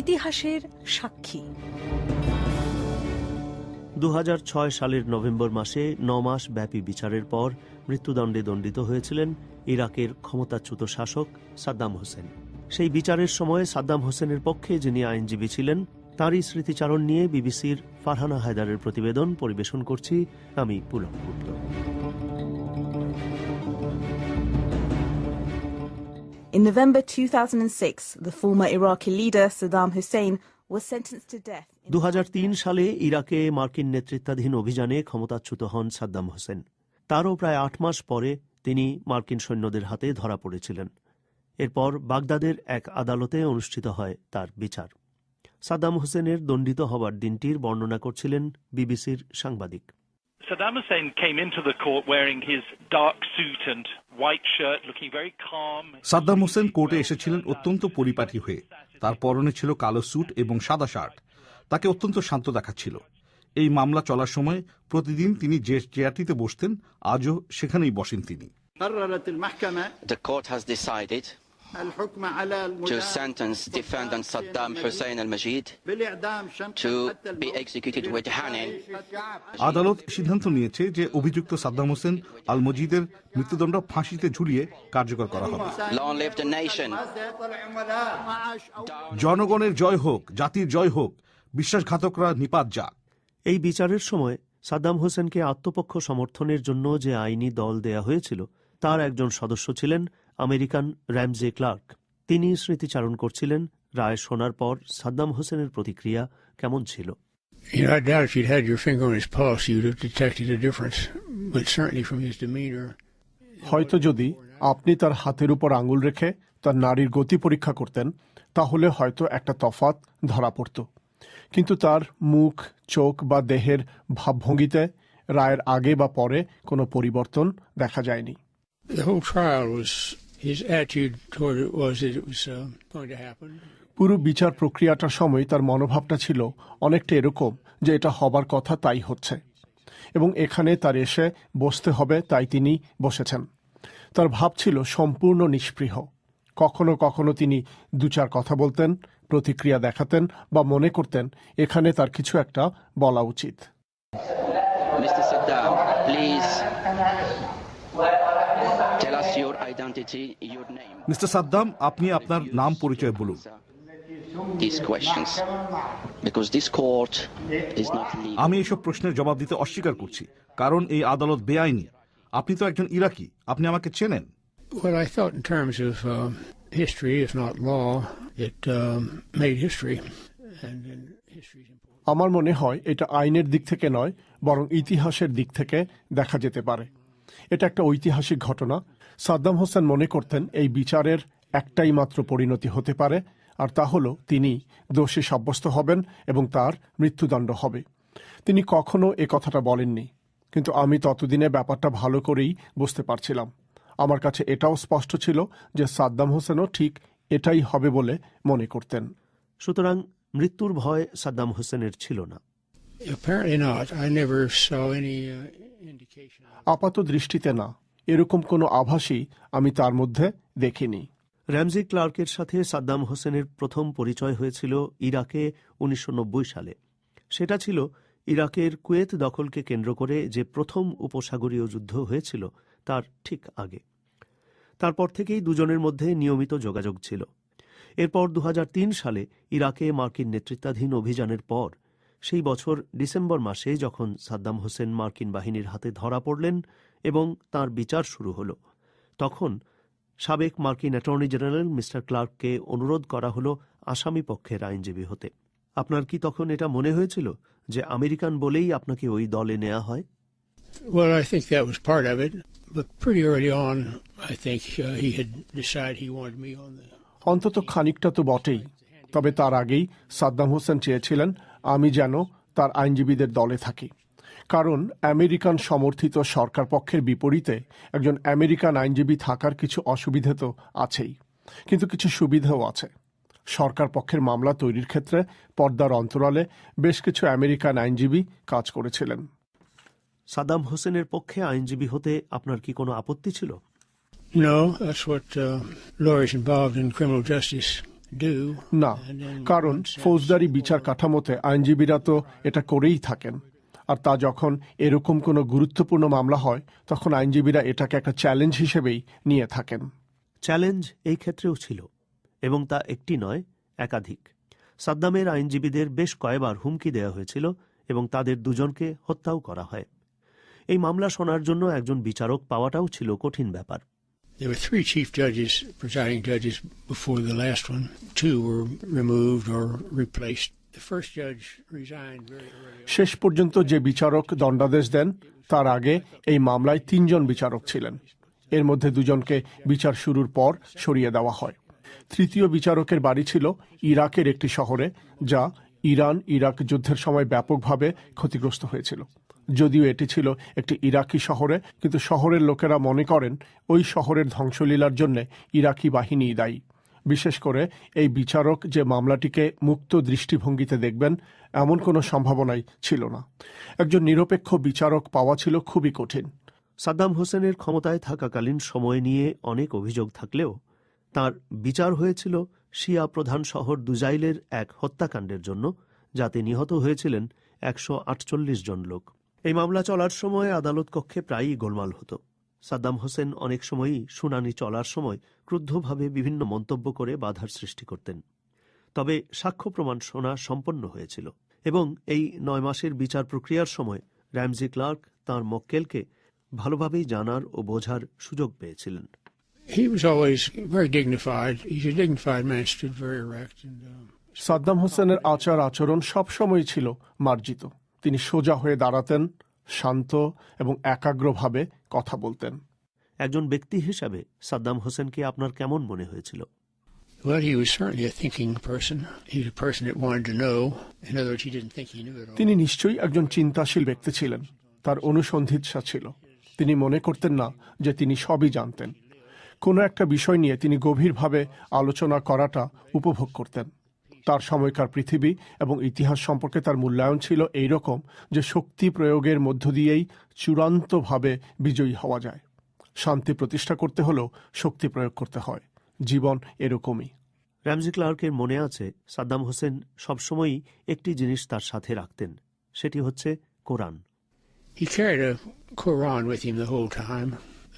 ইতিহাসের সাক্ষী। 2006 সালের নভেম্বর মাসে 9 মাস ব্যাপী বিচারের পর মৃত্যুদণ্ডে দণ্ডিত হয়েছিলেন ইরাকের ক্ষমতাচ্যুত শাসক সাদ্দাম হোসেন। সেই বিচারের সময় সাদ্দাম হোসেনের পক্ষে যিনি আইনজীবী ছিলেন তাঁরই স্মৃতিচারণ নিয়ে বিবিসির ফারহানা হায়দারের প্রতিবেদন পরিবেশন করছি আমি Pulak Gupta. In November 2006, the former Iraqi leader Saddam Hussein was sentenced to death. 2003 সালে ইরাকে মার্কিন নেতৃত্বাধীন অভিযানে ক্ষমতাচ্যুত হন সাদ্দাম হোসেন। তারও প্রায় 8 মাস পরে তিনি মার্কিন সৈন্যদের হাতে ধরা পড়েছিলেন। এরপর বাগদাদের এক আদালতে অনুষ্ঠিত হয় তার বিচার। সাদ্দাম হোসেনের দণ্ডিত হবার দিনটির বর্ণনা করছিলেন বিবিসির সাংবাদিক। Saddam Hussein came into the court wearing his dark suit and white shirt, looking very calm. Saddam Hossain কোর্টে এসেছিলেন অত্যন্ত পরিপাটি হয়ে। তার পরনে ছিল কালো স্যুট এবং সাদা শার্ট। তাকে অত্যন্ত শান্ত দেখাচ্ছিল। এই মামলা চলার সময় প্রতিদিন তিনি যে চেয়ারটিতে বসতেন আজও সেখানেই বসেন তিনি। The court has decided to sentence defendant Saddam Hussein al-Majid to be executed with hanging. আদালত সিদ্ধান্ত নিয়েছে যে অভিযুক্ত সাদ্দাম হোসেন আল মজিদের মৃত্যুদণ্ড ফাঁসিতে ঝুলিয়ে কার্যকর করা হবে। Long live the nation. জনগণের জয় হোক, জাতির জয় হোক, বিশ্বাসঘাতকরা নিপাত যাক। এই বিচারের সময় সাদ্দাম হোসেনকে আত্মপক্ষ সমর্থনের জন্য যে আইনি দল দেয়া হয়েছিল তার একজন সদস্য ছিলেন আমেরিকান র্যামজে ক্লার্ক। তিনি স্মৃতিচারণ করছিলেন রায় শোনার পর সাদ্দাম হোসেনের প্রতিক্রিয়া কেমন ছিল। হয়তো যদি আপনি তার হাতের উপর আঙুল রেখে তার নাড়ির গতি পরীক্ষা করতেন তাহলে হয়তো একটা তফাৎ ধরা পড়ত, কিন্তু তার মুখ, চোখ বা দেহের ভাবভঙ্গিতে রায়ের আগে বা পরে কোনো পরিবর্তন দেখা যায়নি। পুরো বিচার প্রক্রিয়াটার সময় তার মনোভাবটা ছিল অনেকটা এরকম যে এটা হবার কথা তাই হচ্ছে এবং এখানে তার এসে বসতে হবে তাই তিনি বসেছেন। তার ভাব ছিল সম্পূর্ণ নিষ্পৃহ। কখনো কখনো তিনি দু চার কথা বলতেন, প্রতিক্রিয়া দেখাতেন বা মনে করতেন এখানে তার কিছু একটা বলা উচিত। Mr. Saddam, please tell us your identity, your name. Mister Saddam, আপনি আপনার নাম পরিচয় বলুন। These questions, because this court is not legal. আমি এইসব প্রশ্নের জবাব দিতে অস্বীকার করছি, কারণ এই আদালত বেআইনি। আপনি তো একজন ইরাকি, আপনি আমাকে চেনেন। Well, I thought in terms of history, if not law, it made history, and history is important. আমার মনে হয় এটা আইনের দিক থেকে নয়, বরং ইতিহাসের দিক থেকে দেখা যেতে পারে। এটা একটা ঐতিহাসিক ঘটনা। সাদ্দাম হোসেন মনে করতেন এই বিচারের একটাই মাত্র পরিণতি হতে পারে, আর তা হল তিনি দোষী সাব্যস্ত হবেন এবং তার মৃত্যুদণ্ড হবে। তিনি কখনো এ কথাটা বলেননি, কিন্তু আমি ততদিনে ব্যাপারটা ভালো করেই বুঝতে পারছিলাম। আমার কাছে এটাও স্পষ্ট ছিল যে সাদ্দাম হোসেনও ঠিক এটাই হবে বলে মনে করতেন। সুতরাং মৃত্যুর ভয় সাদ্দাম হোসেনের ছিল না। আপাত দৃষ্টিতে না, এরকম কোনো আভাসই আমি তার মধ্যে দেখিনি। র্যামজি ক্লার্কের সাথে সাদ্দাম হোসেনের প্রথম পরিচয় হয়েছিল ইরাকে 1990 সালে। সেটা ছিল ইরাকের কুয়েত দখলকে কেন্দ্র করে যে প্রথম উপসাগরীয় যুদ্ধ হয়েছিল তার ঠিক আগে। তারপর থেকেই দুজনের মধ্যে নিয়মিত যোগাযোগ ছিল। এরপর 2003 সালে ইরাকে মার্কিন নেতৃত্বাধীন অভিযানের পর সেই বছর ডিসেম্বর মাসে যখন সাদ্দাম হোসেন মার্কিন বাহিনীর হাতে ধরা পড়লেন এবং তার বিচার শুরু হল, তখন সাবেক মার্কিন অ্যাটর্নি জেনারেল মিস্টার ক্লার্ককে অনুরোধ করা হল আসামি পক্ষের আইনজীবী হতে। আপনার কি তখন এটা মনে হয়েছিল যে আমেরিকান বলেই আপনাকে ওই দলে নেওয়া হয়? Well, I think that was part of it, but pretty early on, I think he had decided he wanted me on the... অন্তত খানিকটা তো বটেই, তবে তার আগেই সাদ্দাম হোসেন চেয়েছিলেন আমি যেন তার আইনজীবীদের দলে থাকি, কারণ আমেরিকান সমর্থিত সরকার পক্ষের বিপরীতে একজন আমেরিকান আইনজীবী থাকার কিছু অসুবিধা তো আছেই, কিন্তু কিছু সুবিধাও আছে। সরকার পক্ষের মামলা তৈরির ক্ষেত্রে পর্দার অন্তরালে বেশ কিছু আমেরিকান আইনজীবী কাজ করেছিলেন। সাদ্দাম হোসেনের পক্ষে আইনজীবী হতে আপনার কি কোনো আপত্তি ছিল? No, that's what lawyers involved in criminal justice do. না, কারণ ফৌজদারি বিচার কাঠামোতে আইনজীবীরা তো এটা করেই থাকেন। আর তা যখন এরকম কোনো গুরুত্বপূর্ণ মামলা হয় তখন আইনজীবীরা এটাকে একটা চ্যালেঞ্জ হিসেবেই নিয়ে থাকেন। চ্যালেঞ্জ এই ক্ষেত্রেও ছিল, এবং তা একটি নয়, একাধিক। সাদ্দামের আইনজীবীদের বেশ কয়েকবার হুমকি দেওয়া হয়েছিল এবং তাদের দুজনকে হত্যাও করা হয়। এই মামলা শোনার জন্য একজন বিচারক পাওয়াটাও ছিল কঠিন ব্যাপার। There were 3 chief judges, presiding judges, before the last one. 2 were removed or replaced. The first judge resigned very early. শেষ পর্যন্ত যে বিচারক দণ্ডাদেশ দেন তার আগে এই মামলায় 3 জন বিচারক ছিলেন। এর মধ্যে 2 জনকে বিচার শুরুর পর সরিয়ে দেওয়া হয়। তৃতীয় বিচারকের বাড়ি ছিল ইরাকের একটি শহরে, যা ইরান ইরাক যুদ্ধের সময় ব্যাপকভাবে ক্ষতিগ্রস্ত হয়েছিল। যদিও এটি ছিল একটি ইরাকি শহরে, কিন্তু শহরের লোকেরা মনে করেন ওই শহরের ধ্বংসলীলার জন্য ইরাকি বাহিনী দায়ী। বিশেষ করে এই বিচারক যে মামলাটিকে মুক্ত দৃষ্টিভঙ্গিতে দেখবেন এমন কোনো সম্ভাবনাই ছিল না। একজন নিরপেক্ষ বিচারক পাওয়া ছিল খুবই কঠিন। সাদ্দাম হোসেনের ক্ষমতায় থাকাকালীন সময় নিয়ে অনেক অভিযোগ থাকলেও তার বিচার হয়েছিল শিয়া প্রধান শহর দুজাইলের এক হত্যাকাণ্ডের জন্য, যাতে নিহত হয়েছিলেন 148 জন লোক। এই মামলা চলার সময় আদালত কক্ষে প্রায়ই গোলমাল হতো। সাদ্দাম হোসেন অনেক সময়ই শুনানি চলার সময় ক্রুদ্ধভাবে বিভিন্ন মন্তব্য করে বাধার সৃষ্টি করতেন। তবে সাক্ষ্য প্রমাণ শোনা সম্পন্ন হয়েছিল এবং এই 9 মাসের বিচার প্রক্রিয়ার সময় র্যামজি ক্লার্ক তাঁর মক্কেলকে ভালোভাবেই জানার ও বোঝার সুযোগ পেয়েছিলেন। He was always very dignified. He's a dignified man, stood very erect. Saddam হোসেনের আচার আচরণ সবসময় ছিল মার্জিত। তিনি সোজা হয়ে দাঁড়াতেন, শান্ত এবং একাগ্রভাবে কথা বলতেন। একজন ব্যক্তি হিসাবে সাদ্দাম হোসেনকে আপনার কেমন মনে হয়েছিল? Well, he was certainly a thinking person. He was a person that wanted to know. In other words, he didn't think he knew it all. তিনি নিশ্চয়ই একজন চিন্তাশীল ব্যক্তি ছিলেন। তার অনুসন্ধিৎসা ছিল। তিনি মনে করতেন না যে তিনি সবই জানতেন। কোনো একটা বিষয় নিয়ে তিনি গভীরভাবে আলোচনা করাটা উপভোগ করতেন। তার সময়কার পৃথিবী এবং ইতিহাস সম্পর্কে তার মূল্যায়ন ছিল এইরকম যে শক্তি প্রয়োগের মধ্য দিয়েই চূড়ান্তভাবে বিজয়ী হওয়া যায়। শান্তি প্রতিষ্ঠা করতে হলেও শক্তি প্রয়োগ করতে হয়। জীবন এরকমই। র্যামজি ক্লার্কের মনে আছে সাদ্দাম হোসেন সবসময়ই একটি জিনিস তার সাথে রাখতেন, সেটি হচ্ছে কোরআন। He carried a Quran with him the whole time,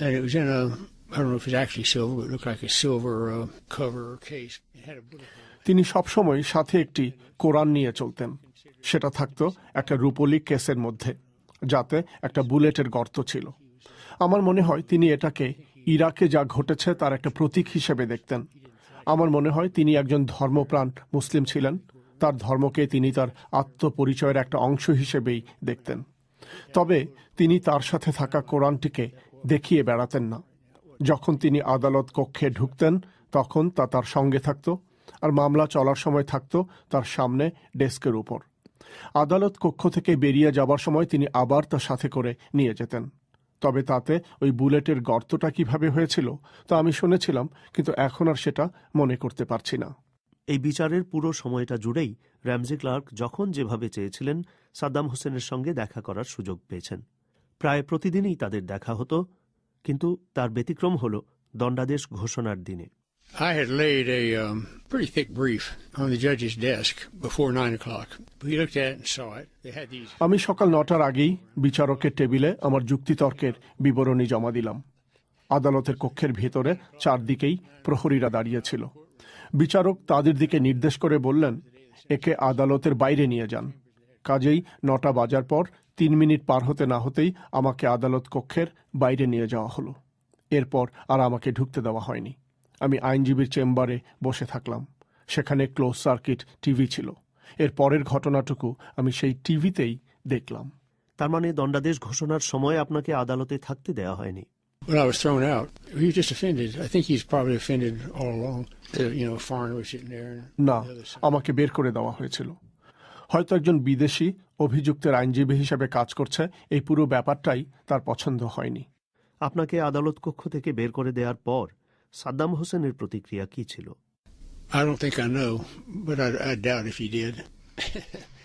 and it was in a, I don't know if it was actually silver, but it looked like a silver cover or case. It had a bullet hole. তিনি সবসময় সাথে একটি কোরআন নিয়ে চলতেন। সেটা থাকতো একটা রূপোলি কেসের মধ্যে, যাতে একটা বুলেটের গর্ত ছিল। আমার মনে হয় তিনি এটাকে ইরাকে যা ঘটেছে তার একটা প্রতীক হিসেবে দেখতেন। আমার মনে হয় তিনি একজন ধর্মপ্রাণ মুসলিম ছিলেন। তার ধর্মকে তিনি তার আত্মপরিচয়ের একটা অংশ হিসেবেই দেখতেন। তবে তিনি তার সাথে থাকা কোরআনটিকে দেখিয়ে বেড়াতেন না। যখন তিনি আদালত কক্ষে ঢুকতেন তখন তা তার সঙ্গে থাকত, আর মামলা চলার সময় থাকত তার সামনে ডেস্কের উপর। আদালত কক্ষ থেকে বেরিয়ে যাবার সময় তিনি আবার তার সাথে করে নিয়ে যেতেন। তবে তাতে ওই বুলেটের গর্তটা কিভাবে হয়েছিল তা আমি শুনেছিলাম, কিন্তু এখন আর সেটা মনে করতে পারছি না। এই বিচারের পুরো সময়টা জুড়েই র্যামজি ক্লার্ক যখন যেভাবে চেয়েছিলেন সাদ্দাম হোসেনের সঙ্গে দেখা করার সুযোগ পেয়েছেন। প্রায় প্রতিদিনই তাদের দেখা হতো, কিন্তু তার ব্যতিক্রম হল দণ্ডাদেশ ঘোষণার দিনে। I had laid a pretty thick brief on the judge's desk before 9 o'clock. We looked at it and saw it. They had these. আমি সকাল 9টার আগেই বিচারকের টেবিলে আমার যুক্তিতর্কের বিবরণী জমা দিলাম। আদালতের কক্ষের ভেতরে চারদিকেই প্রহরীরা দাঁড়িয়েছিল। বিচারক তাদের দিকে নির্দেশ করে বললেন, একে আদালতের বাইরে নিয়ে যান। কাজেই 9টা বাজার পর 3 মিনিট পার হতে না হতেই আমাকে আদালত কক্ষের বাইরে নিয়ে যাওয়া হলো। এরপর আর আমাকে ঢুকতে দেওয়া হয়নি। আমি আইনজীবীর চেম্বারে বসে থাকলাম। সেখানে ক্লোজ সার্কিট টিভি ছিল। এর পরের ঘটনাটুকু আমি সেই টিভিতেই দেখলাম। তার মানে দণ্ডাদেশ ঘোষণার সময় আপনাকে আদালতে থাকতে দেওয়া হয়নি? When I was thrown out, he was just offended. I think he's probably offended all along. A foreigner was sitting there. না, আমাকে বের করে দেওয়া হয়েছিল। হয়তো একজন বিদেশি অভিযুক্তের আইনজীবী হিসেবে কাজ করছে, এই পুরো ব্যাপারটাই তার পছন্দ হয়নি। আপনাকে আদালত কক্ষ থেকে বের করে দেওয়ার পর সাদ্দাম হোসেনের প্রতিক্রিয়া কি ছিল? I don't think I know, but I doubt if he did.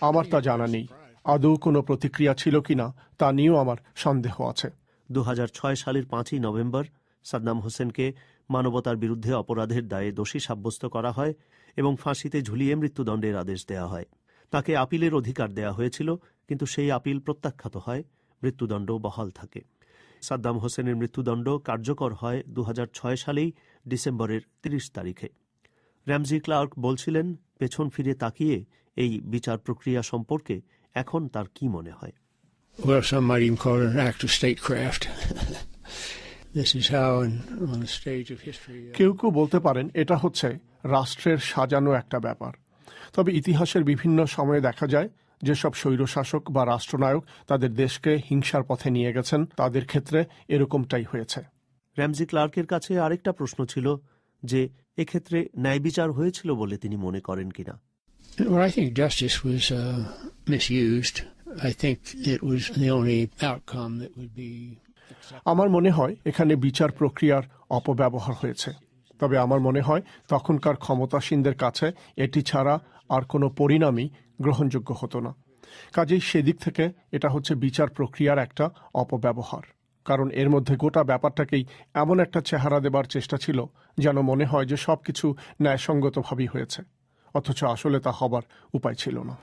আমার তা জানা নেই। আদৌ কোনো প্রতিক্রিয়া ছিল কিনা তা নিয়েও আমার সন্দেহ আছে। 2006 সালের 5ই নভেম্বর সাদ্দাম হোসেনকে মানবতার বিরুদ্ধে অপরাধের দায়ে দোষী সাব্যস্ত করা হয় এবং ফাঁসিতে ঝুলিয়ে মৃত্যুদণ্ডের আদেশ দেয়া হয়। তাকে আপিলের অধিকার দেয়া হয়েছিল, কিন্তু সেই আপিল প্রত্যাখ্যাত হয়, মৃত্যুদণ্ড বহাল থাকে। সাদ্দাম হোসেনের মৃত্যুদণ্ড কার্যকর হয় 2006 সালেই ডিসেম্বরের 30 তারিখে। র্যামজি ক্লার্ক বলছিলেন, পেছন ফিরে তাকিয়ে এই বিচার প্রক্রিয়া সম্পর্কে এখন তার কি মনে হয়? Well, some might even call it an act of statecraft. This is how on the stage of history. কেউ কেউ বলতে পারেন এটা হচ্ছে রাষ্ট্রের সাজানো একটা ব্যাপার। তবে ইতিহাসের বিভিন্ন সময়ে দেখা যায় যেসব স্বৈরশাসক বা রাষ্ট্রনায়ক তাদের দেশকে হিংসার পথে নিয়ে গেছেন, তাদের ক্ষেত্রে এরকমটাই হয়েছে। র্যামজি ক্লার্কের কাছে আরেকটা প্রশ্ন ছিল যে এক্ষেত্রে ন্যায় বিচার হয়েছিল বলে তিনি মনে করেন কিনা। Well, I think justice was misused. I think it was the only outcome that would be. আমার মনে হয় এখানে বিচার প্রক্রিয়ার অপব্যবহার হয়েছে। তবে আমার মনে হয় তখনকার ক্ষমতাসীনদের কাছে এটি ছাড়া আর কোনো পরিণামই গ্রহণযোগ্য হতো না। কাজেই সেদিক থেকে এটা হচ্ছে বিচার প্রক্রিয়ার একটা অপব্যবহার, কারণ এর মধ্যে গোটা ব্যাপারটাকেই এমন একটা চেহারা দেবার চেষ্টা ছিল যেন মনে হয় যে সবকিছু ন্যায়সঙ্গতভাবেই হয়েছে, অথচ আসলে তা হবার উপায় ছিল না।